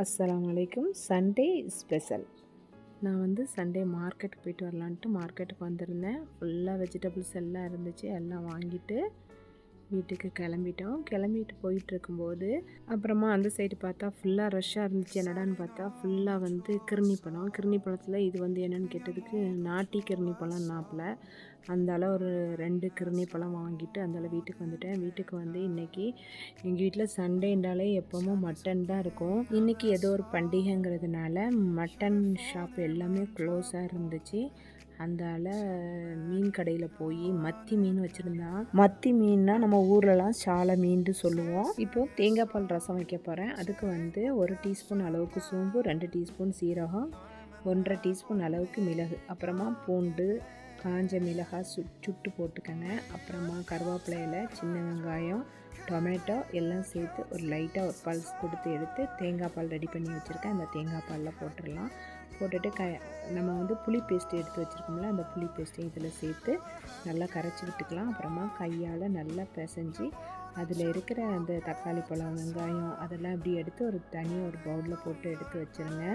அஸ்ஸலாமு அலைக்கும். Sunday special. நான் வந்து சண்டே மார்க்கெட்டுக்கு போயிட்டு வரலான்ட்டு மார்க்கெட்டுக்கு வந்திருந்தேன். ஃபுல்லாக வெஜிடபிள்ஸ் எல்லாம் இருந்துச்சு. எல்லாம் வாங்கிட்டு வீட்டுக்கு கிளம்பிட்டு போயிட்டுருக்கும்போது அப்புறமா அந்த சைடு பார்த்தா ஃபுல்லாக ரஷ்ஷாக இருந்துச்சு. என்னடான்னு பார்த்தா ஃபுல்லாக வந்து கிருணி பழத்தில் இது வந்து என்னென்னு கேட்டதுக்கு நாட்டி கிருணி பழம் நாப்பில் அந்தால ஒரு 2 கிருணி பழம் வாங்கிட்டு அந்தால வீட்டுக்கு வந்துட்டேன். வீட்டுக்கு வந்து இன்றைக்கி எங்கள் வீட்டில் சண்டேண்டாலே எப்போவும் மட்டன் தான் இருக்கும். இன்றைக்கி ஏதோ ஒரு பண்டிகைங்கிறதுனால மட்டன் ஷாப் எல்லாமே க்ளோஸாக இருந்துச்சு. அந்தால மீன் கடையில் போய் மத்தி மீன் வச்சுருந்தான். மத்தி மீன்னா நம்ம ஊர்லலாம் சாலை மீன் சொல்லுவோம். இப்போது தேங்காய் பால் ரசம் வைக்க போகிறேன். அதுக்கு வந்து 1 டீஸ்பூன் அளவுக்கு சோம்பு, 2 டீஸ்பூன் சீரகம், 1.5 டீஸ்பூன் அளவுக்கு மிளகு, அப்புறமா பூண்டு, காஞ்ச மிளகாய் சுட்டு போட்டுக்கங்க. அப்புறமா கருவேப்பிலை இலை, சின்ன வெங்காயம், டொமேட்டோ எல்லாம் சேர்த்து ஒரு லைட்டாக ஒரு பல்ஸ் கொடுத்து எடுத்து தேங்காய் பால் ரெடி பண்ணி வச்சுருக்கேன். அந்த தேங்காய் பாலில் போட்டுடலாம். போட்டுட்டு நம்ம வந்து புளி பேஸ்ட்டு எடுத்து வச்சுருக்கோம்ல, அந்த புளி பேஸ்ட்டை இதில் சேர்த்து நல்லா கரைச்சி விட்டுக்கலாம். அப்புறமா கையால் நல்லா பிசைஞ்சு அதில் இருக்கிற அந்த தக்காளி பழம், வெங்காயம் அதெல்லாம் அப்படி எடுத்து ஒரு பவுலில் போட்டு எடுத்து வச்சுருங்க.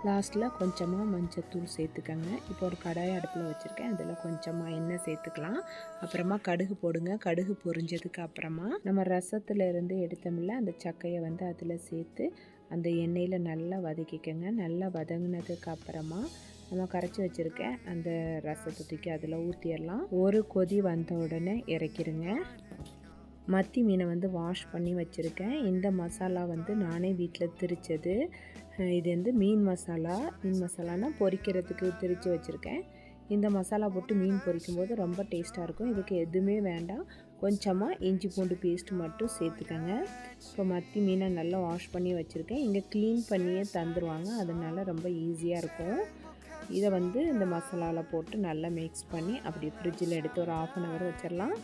லாஸ்ட்டில் கொஞ்சமாக மஞ்சத்தூள் சேர்த்துக்கங்க. இப்போ ஒரு கடாயை அடுப்பில் வச்சுருக்கேன். அதில் கொஞ்சமாக எண்ணெய் சேர்த்துக்கலாம். அப்புறமா கடுகு போடுங்க. கடுகு பொரிஞ்சதுக்கு அப்புறமா நம்ம ரசத்துலேருந்து எடுத்தோம்ல அந்த சக்கையை வந்து அதில் சேர்த்து அந்த எண்ணெயில் நல்லா வதக்கிக்கங்க. நல்லா வதங்கினதுக்கு அப்புறமா நம்ம கரைச்சி வச்சுருக்கேன் அந்த ரசத்தை தூக்கி அதில் ஊற்றிடலாம். ஒரு கொதி வந்த உடனே இறக்கிடுங்க. மத்தி மீனை வந்து வாஷ் பண்ணி வச்சுருக்கேன். இந்த மசாலா வந்து நானே வீட்டில் திரிச்சது. இது வந்து மீன் மசாலானா பொரிக்கிறதுக்கு திரித்து வச்சுருக்கேன். இந்த மசாலா போட்டு மீன் பொரிக்கும்போது ரொம்ப டேஸ்ட்டாக இருக்கும். இதுக்கு எதுவுமே வேண்டாம், கொஞ்சமாக இஞ்சி பூண்டு பேஸ்ட் மட்டும் சேர்த்துக்கங்க. இப்போ மத்தி மீனை நல்லா வாஷ் பண்ணி வச்சுருக்கேன். இங்கே க்ளீன் பண்ணியே தந்துடுவாங்க, அதனால ரொம்ப ஈஸியாக இருக்கும். இதை வந்து இந்த மசாலாவில் போட்டு நல்லா மிக்ஸ் பண்ணி அப்படி ஃப்ரிட்ஜில் எடுத்து ஒரு 1/2 அன் ஹவர் வச்சிடலாம்.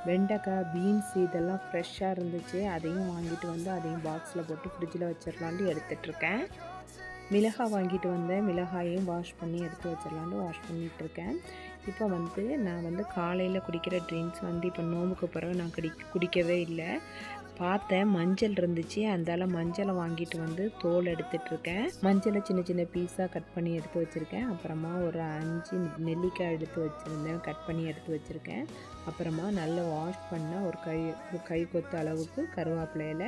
வெண்டைக்காய், பீன்ஸ் இதெல்லாம் ஃப்ரெஷ்ஷாக இருந்துச்சு. அதையும் வாங்கிட்டு வந்து அதையும் பாக்ஸில் போட்டு ஃப்ரிட்ஜில் வச்சிடலான்ட்டு எடுத்துகிட்ருக்கேன். மிளகாய் வாங்கிட்டு வந்தேன். மிளகாயையும் வாஷ் பண்ணி எடுத்து வச்சிடலான்னு வாஷ் பண்ணிகிட்ருக்கேன். இப்போ வந்து நான் வந்து காலையில் குடிக்கிற ட்ரிங்க்ஸ் வந்து இப்போ நோம்புக்கு பிறகு நான் குடிக்கவே இல்லை. பார்த்தேன் மஞ்சள் இருந்துச்சு, அந்தால மஞ்சளை வாங்கிட்டு வந்து தோல் எடுத்துகிட்ருக்கேன். மஞ்சளை சின்ன சின்ன பீஸாக கட் பண்ணி எடுத்து வச்சுருக்கேன். அப்புறமா ஒரு 5 நெல்லிக்காய் எடுத்து வச்சுருந்தேன், கட் பண்ணி எடுத்து வச்சுருக்கேன். அப்புறமா நல்லா வாஷ் பண்ண ஒரு கை கொத்து அளவுக்கு கருவேப்பிலையில்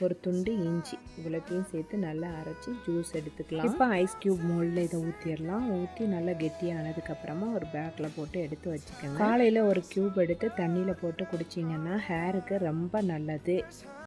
ஒரு துண்டு இஞ்சி இவ்வளோத்தையும் சேர்த்து நல்லா அரைச்சி ஜூஸ் எடுத்துக்கலாம். இப்போ ஐஸ் க்யூப் மோல்டில் இதை ஊற்றிடலாம். ஊற்றி நல்லா கெட்டியானதுக்கப்புறமா ஒரு பேக்கில் போட்டு எடுத்து வச்சுக்கோங்க. காலையில் ஒரு க்யூப் எடுத்து தண்ணியில் போட்டு குடிச்சிங்கன்னா ஹேருக்கு ரொம்ப நல்லது.